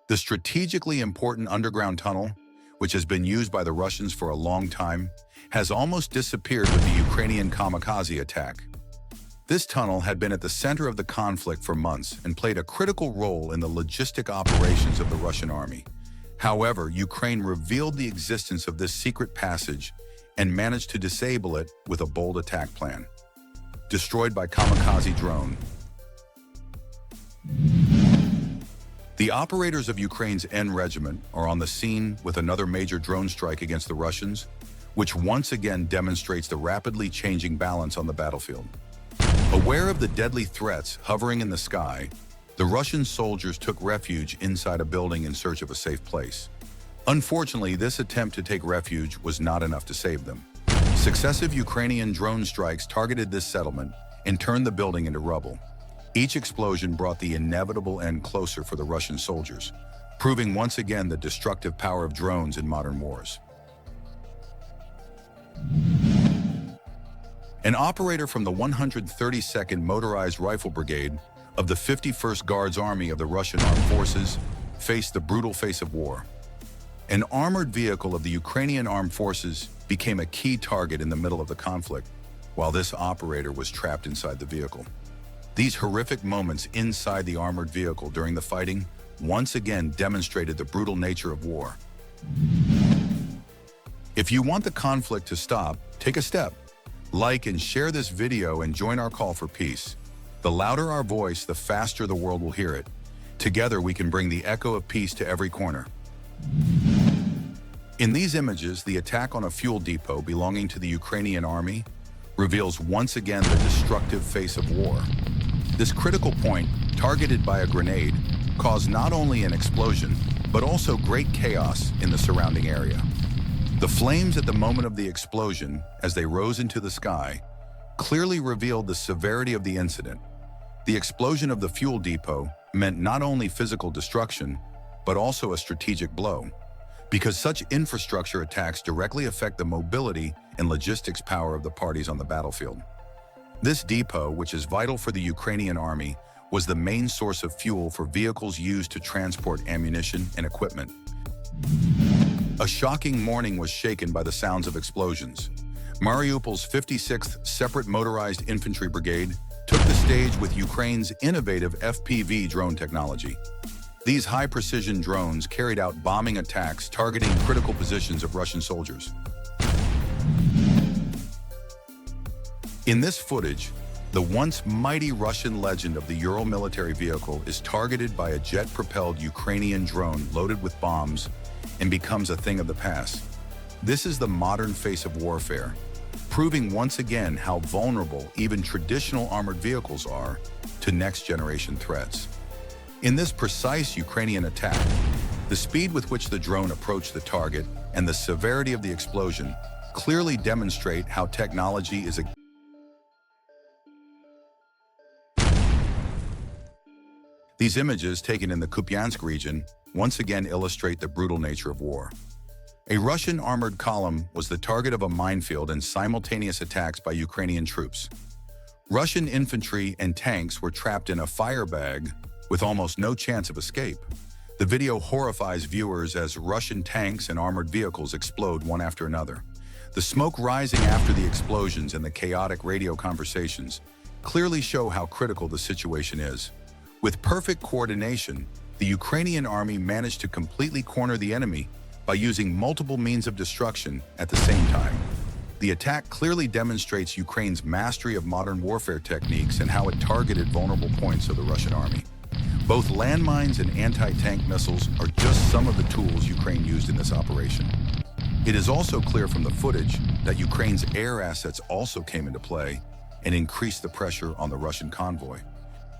The strategically important underground tunnel, which has been used by the Russians for a long time, has almost disappeared with the Ukrainian kamikaze attack. This tunnel had been at the center of the conflict for months and played a critical role in the logistic operations of the Russian army. However, Ukraine revealed the existence of this secret passage and managed to disable it with a bold attack plan. Destroyed by kamikaze drone. The operators of Ukraine's N Regiment are on the scene with another major drone strike against the Russians, which once again demonstrates the rapidly changing balance on the battlefield. Aware of the deadly threats hovering in the sky, the Russian soldiers took refuge inside a building in search of a safe place. Unfortunately, this attempt to take refuge was not enough to save them. Successive Ukrainian drone strikes targeted this settlement and turned the building into rubble. Each explosion brought the inevitable end closer for the Russian soldiers, proving once again the destructive power of drones in modern wars. An operator from the 132nd Motorized Rifle Brigade of the 51st Guards Army of the Russian Armed Forces faced the brutal face of war. An armored vehicle of the Ukrainian Armed Forces became a key target in the middle of the conflict, while this operator was trapped inside the vehicle. These horrific moments inside the armored vehicle during the fighting once again demonstrated the brutal nature of war. If you want the conflict to stop, take a step. Like and share this video and join our call for peace. The louder our voice, the faster the world will hear it. Together we can bring the echo of peace to every corner. In these images, the attack on a fuel depot belonging to the Ukrainian army reveals once again the destructive face of war. This critical point, targeted by a grenade, caused not only an explosion, but also great chaos in the surrounding area. The flames at the moment of the explosion, as they rose into the sky, clearly revealed the severity of the incident. The explosion of the fuel depot meant not only physical destruction, but also a strategic blow, because such infrastructure attacks directly affect the mobility and logistics power of the parties on the battlefield. This depot, which is vital for the Ukrainian army, was the main source of fuel for vehicles used to transport ammunition and equipment. A shocking morning was shaken by the sounds of explosions. Mariupol's 56th Separate Motorized Infantry Brigade took the stage with Ukraine's innovative FPV drone technology. These high-precision drones carried out bombing attacks targeting critical positions of Russian soldiers. In this footage, the once mighty Russian legend of the Ural military vehicle is targeted by a jet-propelled Ukrainian drone loaded with bombs and becomes a thing of the past. This is the modern face of warfare, proving once again how vulnerable even traditional armored vehicles are to next-generation threats. In this precise Ukrainian attack, the speed with which the drone approached the target and the severity of the explosion clearly demonstrate how technology is a These images, taken in the Kupiansk region, once again illustrate the brutal nature of war. A Russian armored column was the target of a minefield and simultaneous attacks by Ukrainian troops. Russian infantry and tanks were trapped in a fire bag with almost no chance of escape. The video horrifies viewers as Russian tanks and armored vehicles explode one after another. The smoke rising after the explosions and the chaotic radio conversations clearly show how critical the situation is. With perfect coordination, the Ukrainian army managed to completely corner the enemy by using multiple means of destruction at the same time. The attack clearly demonstrates Ukraine's mastery of modern warfare techniques and how it targeted vulnerable points of the Russian army. Both landmines and anti-tank missiles are just some of the tools Ukraine used in this operation. It is also clear from the footage that Ukraine's air assets also came into play and increased the pressure on the Russian convoy.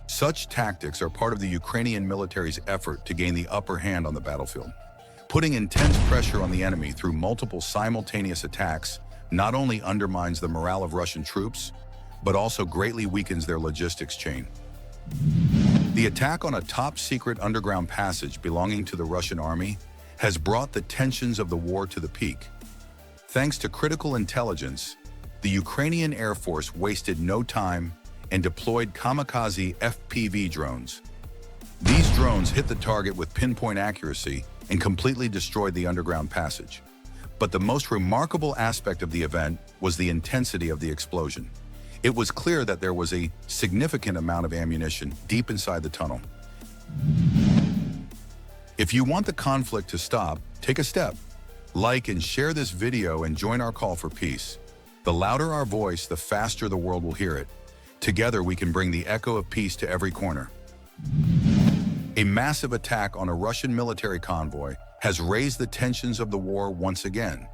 Such tactics are part of the Ukrainian military's effort to gain the upper hand on the battlefield. Putting intense pressure on the enemy through multiple simultaneous attacks not only undermines the morale of Russian troops, but also greatly weakens their logistics chain. The attack on a top-secret underground passage belonging to the Russian army has brought the tensions of the war to the peak. Thanks to critical intelligence, the Ukrainian Air Force wasted no time and deployed kamikaze FPV drones. These drones drones hit the target with pinpoint accuracy and completely destroyed the underground passage. But the most remarkable aspect of the event was the intensity of the explosion. It was clear that there was a significant amount of ammunition deep inside the tunnel. If you want the conflict to stop, take a step. Like and share this video and join our call for peace. The louder our voice, the faster the world will hear it. Together we can bring the echo of peace to every corner. A massive attack on a Russian military convoy has raised the tensions of the war once again.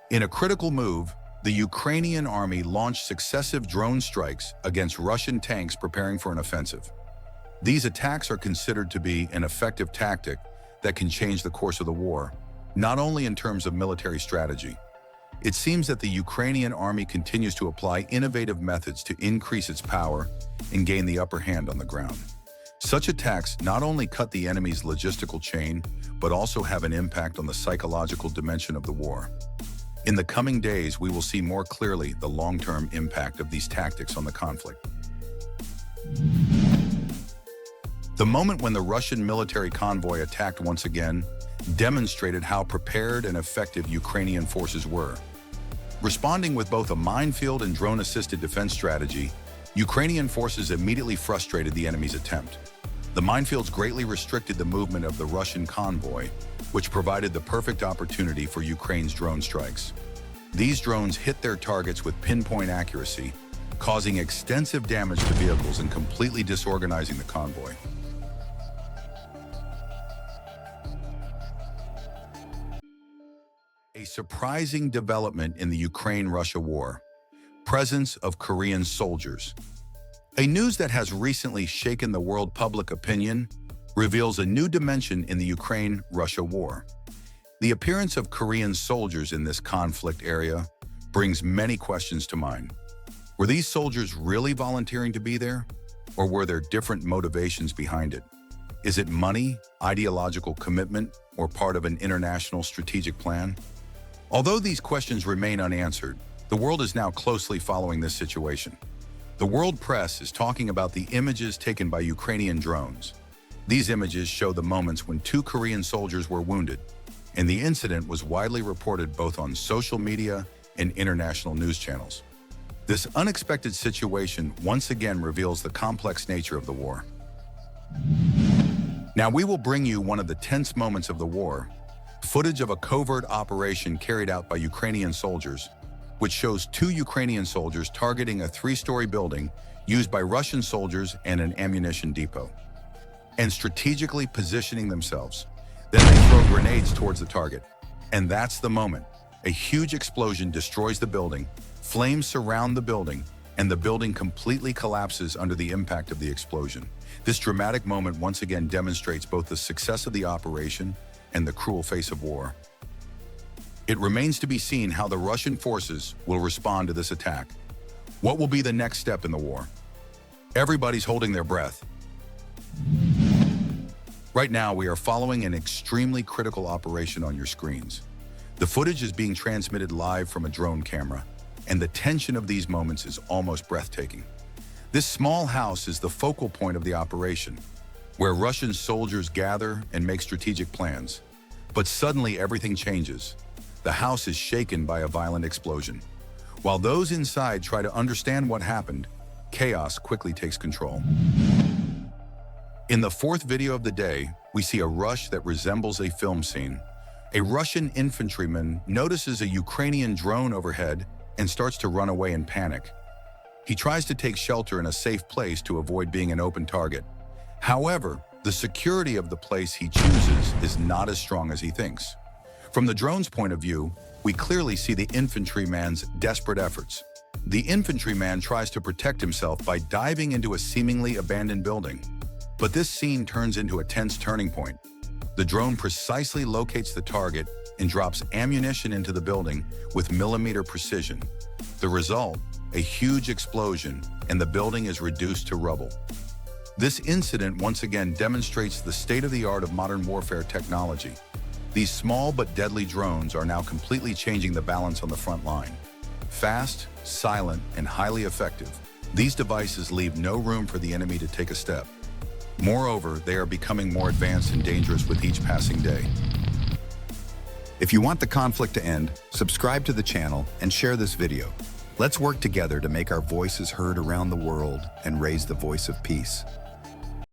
In a critical move, the Ukrainian army launched successive drone strikes against Russian tanks preparing for an offensive. These attacks are considered to be an effective tactic that can change the course of the war, not only in terms of military strategy. It seems that the Ukrainian army continues to apply innovative methods to increase its power and gain the upper hand on the ground. Such attacks not only cut the enemy's logistical chain, but also have an impact on the psychological dimension of the war. In the coming days, we will see more clearly the long-term impact of these tactics on the conflict. The moment when the Russian military convoy attacked once again demonstrated how prepared and effective Ukrainian forces were. Responding with both a minefield and drone-assisted defense strategy, Ukrainian forces immediately frustrated the enemy's attempt. The minefields greatly restricted the movement of the Russian convoy, which provided the perfect opportunity for Ukraine's drone strikes. These drones hit their targets with pinpoint accuracy, causing extensive damage to vehicles and completely disorganizing the convoy. A surprising development in the Ukraine-Russia war: presence of Korean soldiers. A news that has recently shaken the world public opinion reveals a new dimension in the Ukraine-Russia war. The appearance of Korean soldiers in this conflict area brings many questions to mind. Were these soldiers really volunteering to be there, or were there different motivations behind it? Is it money, ideological commitment, or part of an international strategic plan? Although these questions remain unanswered, the world is now closely following this situation. The world press is talking about the images taken by Ukrainian drones. These images show the moments when 2 Korean soldiers were wounded, and the incident was widely reported both on social media and international news channels. This unexpected situation once again reveals the complex nature of the war. Now we will bring you one of the tense moments of the war, footage of a covert operation carried out by Ukrainian soldiers, which shows 2 Ukrainian soldiers targeting a 3-story building used by Russian soldiers and an ammunition depot, and strategically positioning themselves. Then they throw grenades towards the target. And that's the moment. A huge explosion destroys the building, flames surround the building, and the building completely collapses under the impact of the explosion. This dramatic moment once again demonstrates both the success of the operation and the cruel face of war. It remains to be seen how the Russian forces will respond to this attack. What will be the next step in the war? Everybody's holding their breath. Right now, we are following an extremely critical operation on your screens. The footage is being transmitted live from a drone camera, and the tension of these moments is almost breathtaking. This small house is the focal point of the operation, where Russian soldiers gather and make strategic plans. But suddenly everything changes. The house is shaken by a violent explosion. While those inside try to understand what happened, chaos quickly takes control. In the 4th video of the day, we see a rush that resembles a film scene. A Russian infantryman notices a Ukrainian drone overhead and starts to run away in panic. He tries to take shelter in a safe place to avoid being an open target. However, the security of the place he chooses is not as strong as he thinks. From the drone's point of view, we clearly see the infantryman's desperate efforts. The infantryman tries to protect himself by diving into a seemingly abandoned building. But this scene turns into a tense turning point. The drone precisely locates the target and drops ammunition into the building with millimeter precision. The result, a huge explosion, and the building is reduced to rubble. This incident once again demonstrates the state-of-the-art of modern warfare technology. These small but deadly drones are now completely changing the balance on the front line. Fast, silent, and highly effective, these devices leave no room for the enemy to take a step. Moreover, they are becoming more advanced and dangerous with each passing day. If you want the conflict to end, subscribe to the channel and share this video. Let's work together to make our voices heard around the world and raise the voice of peace.